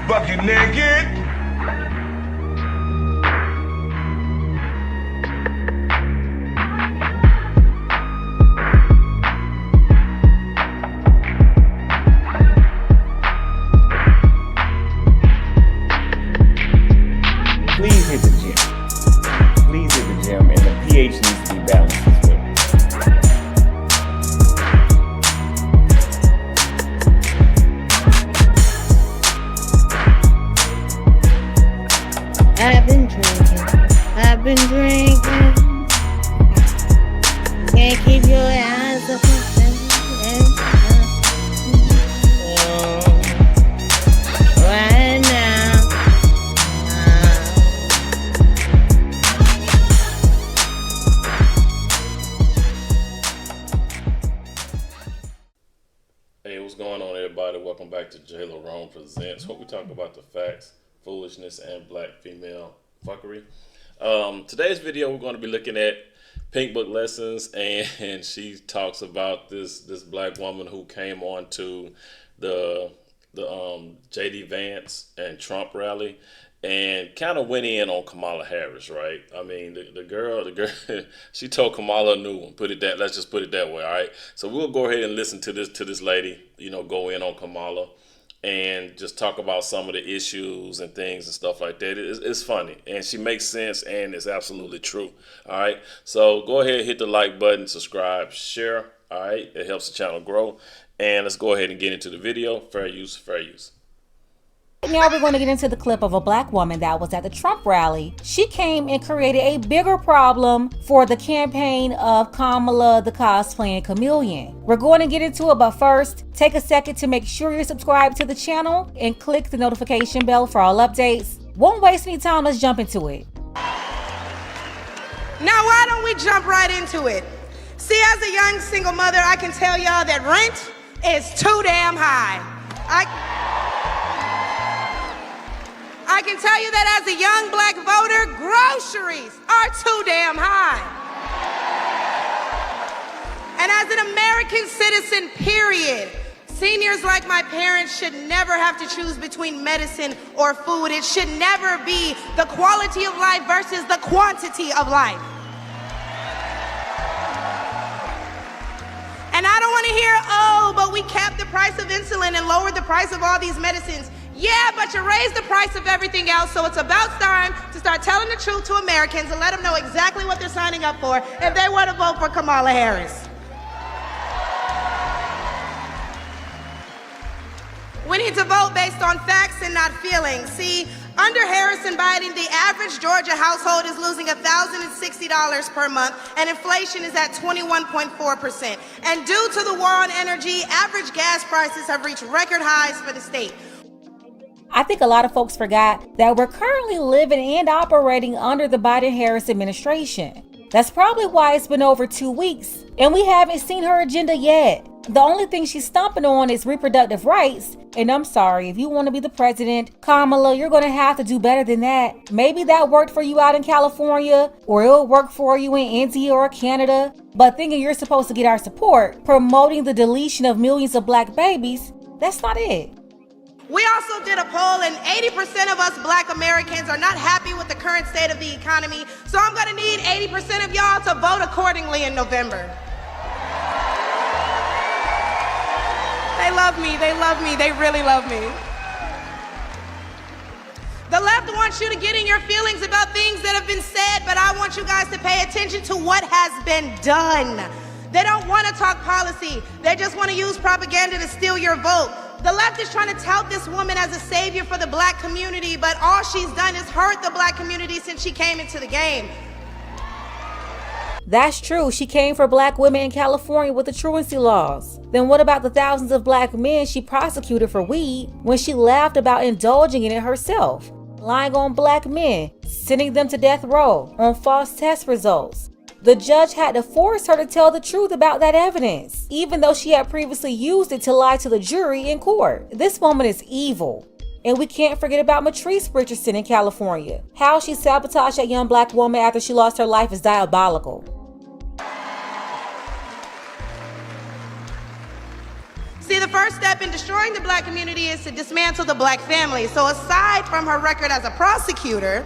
Bucket naked. Please hit the gym. Please hit the gym, and the pH needs to be balanced as well. I've been drinking. Can't keep your eyes up right now. Hey, what's going on, everybody? Welcome back to JLerone Presents, where we talk about the facts, foolishness, and black female fuckery. Today's video, we're going to be looking at Pink Book Lessons, and she talks about this black woman who came on to the JD Vance and Trump rally and kind of went in on Kamala Harris, right? I mean, the girl, she told Kamala a new one. Let's just put it that way, all right? So we'll go ahead and listen to this lady, go in on Kamala and just talk about some of the issues and things and stuff like that. It's funny, and she makes sense, and it's absolutely true, all right? So go ahead, hit the like button, subscribe, share, all right? It helps the channel grow, and let's go ahead and get into the video. Fair use, fair use. Now we're going to get into the clip of a black woman that was at the Trump rally. She came and created a bigger problem for the campaign of Kamala the cosplaying chameleon. We're going to get into it, but first, take a second to make sure you're subscribed to the channel and click the notification bell for all updates. Won't waste any time, let's jump into it. Now why don't we jump right into it? See, as a young single mother, I can tell y'all that rent is too damn high. I can tell you that as a young black voter, groceries are too damn high. And as an American citizen, period, seniors like my parents should never have to choose between medicine or food. It should never be the quality of life versus the quantity of life. And I don't want to hear, oh, but we capped the price of insulin and lowered the price of all these medicines. Yeah, but you raised the price of everything else, so it's about time to start telling the truth to Americans and let them know exactly what they're signing up for if they want to vote for Kamala Harris. We need to vote based on facts and not feelings. See, under Harris and Biden, the average Georgia household is losing $1,060 per month, and inflation is at 21.4%. And due to the war on energy, average gas prices have reached record highs for the state. I think a lot of folks forgot that we're currently living and operating under the Biden-Harris administration. That's probably why it's been over 2 weeks and we haven't seen her agenda yet. The only thing she's stomping on is reproductive rights. And I'm sorry, if you want to be the president, Kamala, you're going to have to do better than that. Maybe that worked for you out in California, or it'll work for you in India or Canada. But thinking you're supposed to get our support, promoting the deletion of millions of black babies, that's not it. We also did a poll, and 80% of us black Americans are not happy with the current state of the economy. So I'm going to need 80% of y'all to vote accordingly in November. They love me, they really love me. The left wants you to get in your feelings about things that have been said, but I want you guys to pay attention to what has been done. They don't want to talk policy. They just want to use propaganda to steal your vote. The left is trying to tout this woman as a savior for the black community, but all she's done is hurt the black community since she came into the game. That's true, she came for black women in California with the truancy laws. Then what about the thousands of black men she prosecuted for weed when she laughed about indulging in it herself? Lying on black men, sending them to death row on false test results. The judge had to force her to tell the truth about that evidence, even though she had previously used it to lie to the jury in court. This woman is evil. And we can't forget about Matrice Richardson in California. How she sabotaged that young black woman after she lost her life is diabolical. See, the first step in destroying the black community is to dismantle the black family. So aside from her record as a prosecutor,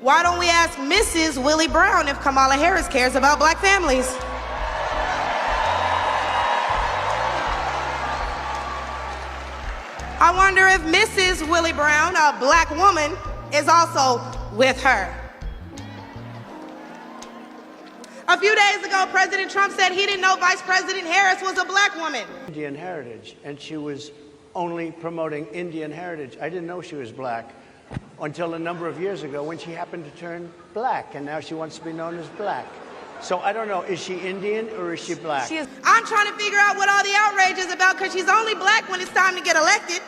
why don't we ask Mrs. Willie Brown if Kamala Harris cares about black families? I wonder if Mrs. Willie Brown, a black woman, is also with her. A few days ago, President Trump said he didn't know Vice President Harris was a black woman. Indian heritage, and she was only promoting Indian heritage. I didn't know she was black until a number of years ago when she happened to turn black, and now she wants to be known as black. So I don't know, is she Indian or is she black? She is. I'm trying to figure out what all the outrage is about because she's only black when it's time to get elected.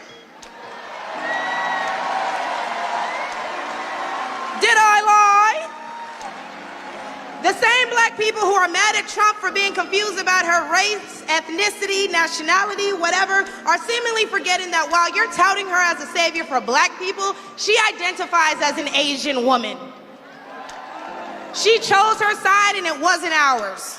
Did I lie? The same black people who are mad at Trump for being confused about her race, ethnicity, nationality, whatever, are seemingly forgetting that while you're touting her as a savior for black people, she identifies as an Asian woman. She chose her side and it wasn't ours.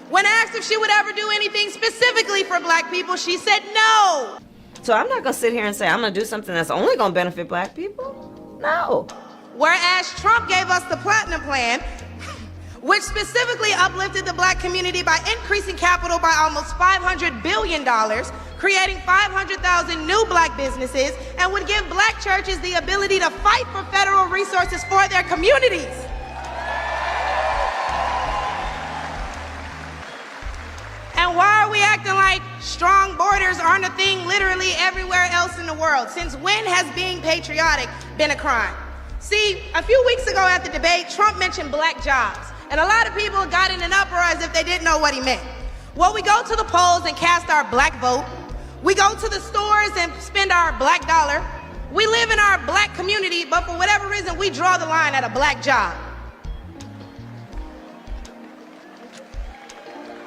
When asked if she would ever do anything specifically for black people, she said no. So I'm not gonna sit here and say I'm gonna do something that's only gonna benefit black people. No. Whereas Trump gave us the Platinum Plan, which specifically uplifted the black community by increasing capital by almost $500 billion, creating 500,000 new black businesses, and would give black churches the ability to fight for federal resources for their communities. And why are we acting like strong borders aren't a thing literally everywhere else in the world? Since when has being patriotic been a crime? See, a few weeks ago at the debate, Trump mentioned black jobs. And a lot of people got in an uproar as if they didn't know what he meant. Well, we go to the polls and cast our black vote. We go to the stores and spend our black dollar. We live in our black community, but for whatever reason, we draw the line at a black job.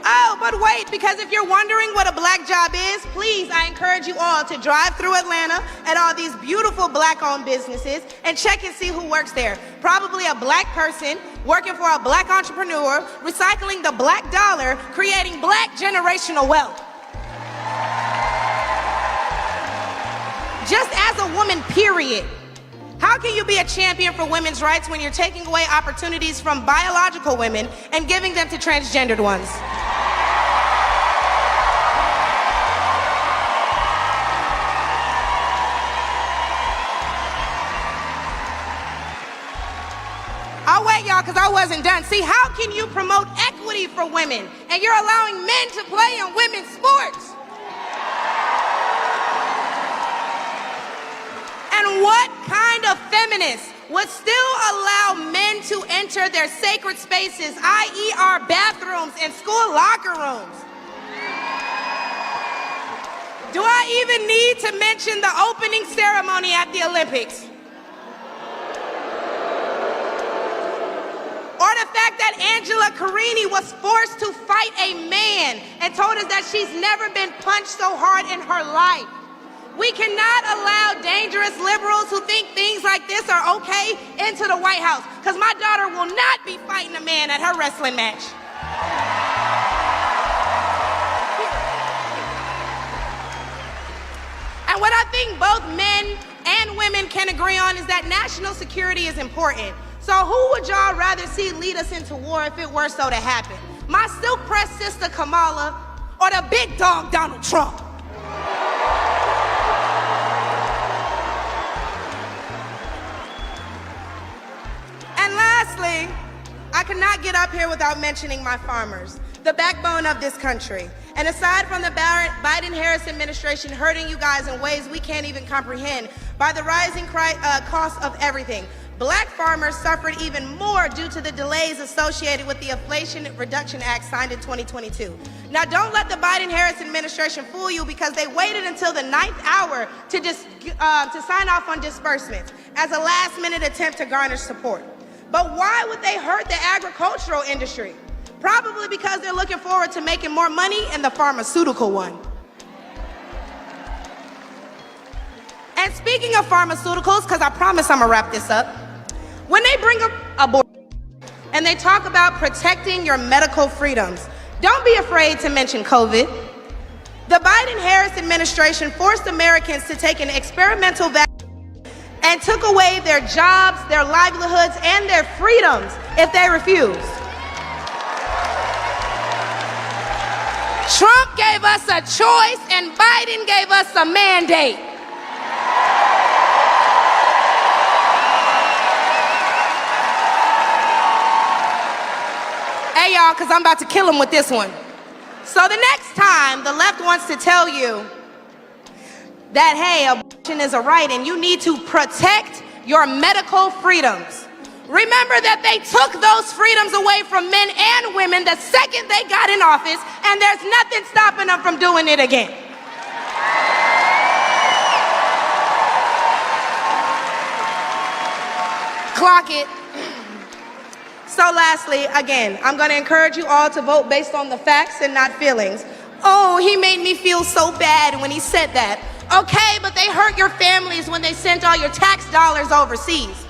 Oh, but wait, because if you're wondering what a black job is, please, I encourage you all to drive through Atlanta at all these beautiful black-owned businesses and check and see who works there. Probably a black person working for a black entrepreneur, recycling the black dollar, creating black generational wealth. Just as a woman, period. How can you be a champion for women's rights when you're taking away opportunities from biological women and giving them to transgendered ones? I'll wait, y'all, because I wasn't done. See, how can you promote equity for women and you're allowing men to play in women's sports? And what kind of feminist would still allow men to enter their sacred spaces, i.e. our bathrooms and school locker rooms? Do I even need to mention the opening ceremony at the Olympics? Or the fact that Angela Carini was forced to fight a man and told us that she's never been punched so hard in her life. We cannot allow dangerous liberals who think things like this are okay into the White House, because my daughter will not be fighting a man at her wrestling match. And what I think both men and women can agree on is that national security is important. So who would y'all rather see lead us into war if it were so to happen? My silk-pressed sister Kamala or the big dog Donald Trump? And lastly, I cannot get up here without mentioning my farmers, the backbone of this country. And aside from the Biden-Harris administration hurting you guys in ways we can't even comprehend by the rising cost of everything, Black farmers suffered even more due to the delays associated with the Inflation Reduction Act signed in 2022. Now, don't let the Biden-Harris administration fool you, because they waited until the 9th hour to sign off on disbursements as a last-minute attempt to garner support. But why would they hurt the agricultural industry? Probably because they're looking forward to making more money in the pharmaceutical one. And speaking of pharmaceuticals, because I promise I'm gonna wrap this up, when they bring up abortion and they talk about protecting your medical freedoms, don't be afraid to mention COVID. The Biden-Harris administration forced Americans to take an experimental vaccine and took away their jobs, their livelihoods, and their freedoms if they refused. Trump gave us a choice and Biden gave us a mandate. Hey y'all, because I'm about to kill him with this one. So the next time the left wants to tell you that, hey, abortion is a right and you need to protect your medical freedoms, remember that they took those freedoms away from men and women the second they got in office, and there's nothing stopping them from doing it again. Clock it. So lastly, again, I'm going to encourage you all to vote based on the facts and not feelings. Oh, he made me feel so bad when he said that. Okay, but they hurt your families when they sent all your tax dollars overseas.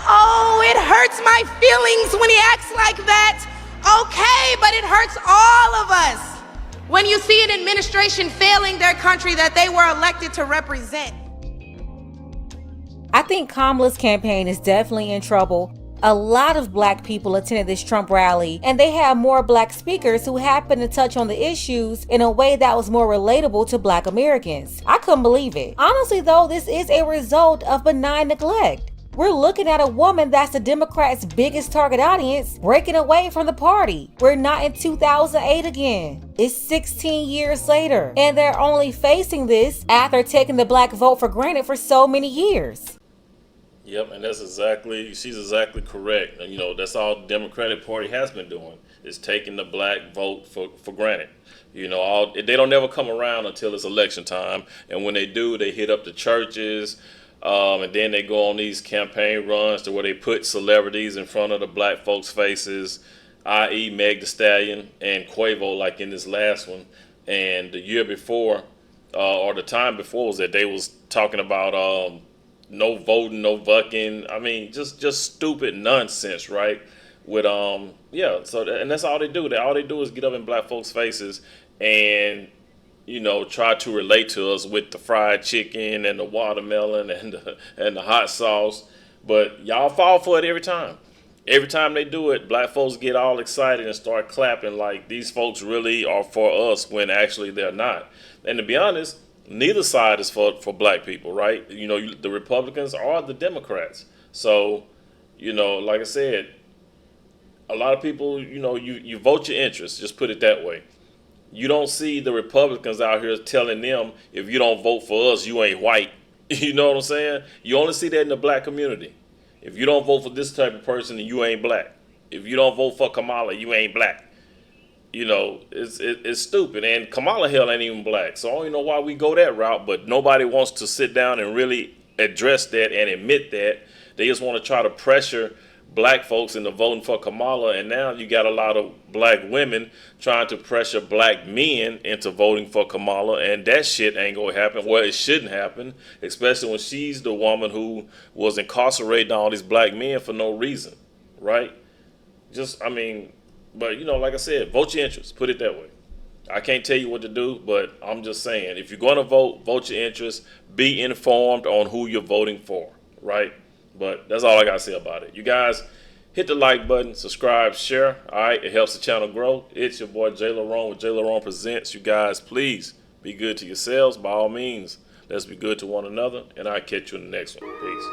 Oh, it hurts my feelings when he acts like that. Okay, but it hurts all of us when you see an administration failing their country that they were elected to represent. I think Kamala's campaign is definitely in trouble. A lot of black people attended this Trump rally, and they had more black speakers who happened to touch on the issues in a way that was more relatable to black Americans. I couldn't believe it. Honestly though, this is a result of benign neglect. We're looking at a woman that's the Democrats' biggest target audience breaking away from the party. We're not in 2008 again. It's 16 years later, and they're only facing this after taking the black vote for granted for so many years. Yep, and she's exactly correct. And that's all the Democratic Party has been doing, is taking the black vote for granted. They don't never come around until it's election time, and when they do, they hit up the churches, and then they go on these campaign runs to where they put celebrities in front of the black folks' faces, i.e. Meg Thee Stallion and Quavo, like in this last one. And the year before, or the time before, was that they was talking about no voting, no bucking. I mean, just stupid nonsense, right? With and that's all they do. All they do is get up in black folks' faces and try to relate to us with the fried chicken and the watermelon and the hot sauce. But y'all fall for it every time. Every time they do it, black folks get all excited and start clapping like these folks really are for us, when actually they're not. And to be honest, neither side is for black people, right? The Republicans are the Democrats. So, like I said, a lot of people, you vote your interests, just put it that way. You don't see the Republicans out here telling them, if you don't vote for us, you ain't white. You know what I'm saying? You only see that in the black community. If you don't vote for this type of person, then you ain't black. If you don't vote for Kamala, you ain't black. It's stupid. And Kamala hell ain't even black. So I don't even know why we go that route, but nobody wants to sit down and really address that and admit that. They just want to try to pressure black folks into voting for Kamala, and now you got a lot of black women trying to pressure black men into voting for Kamala, and that shit ain't gonna happen. Well, it shouldn't happen, especially when she's the woman who was incarcerating all these black men for no reason, right? But like I said, vote your interests, put it that way. I can't tell you what to do, but I'm just saying, if you're gonna vote your interests, be informed on who you're voting for, right? But that's all I gotta say about it. You guys, hit the like button, subscribe, share. All right, it helps the channel grow. It's your boy JLerone with JLerone Presents. You guys, please be good to yourselves. By all means, let's be good to one another, and I'll catch you in the next one. Peace.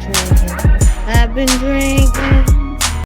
drinking. I've been drinking.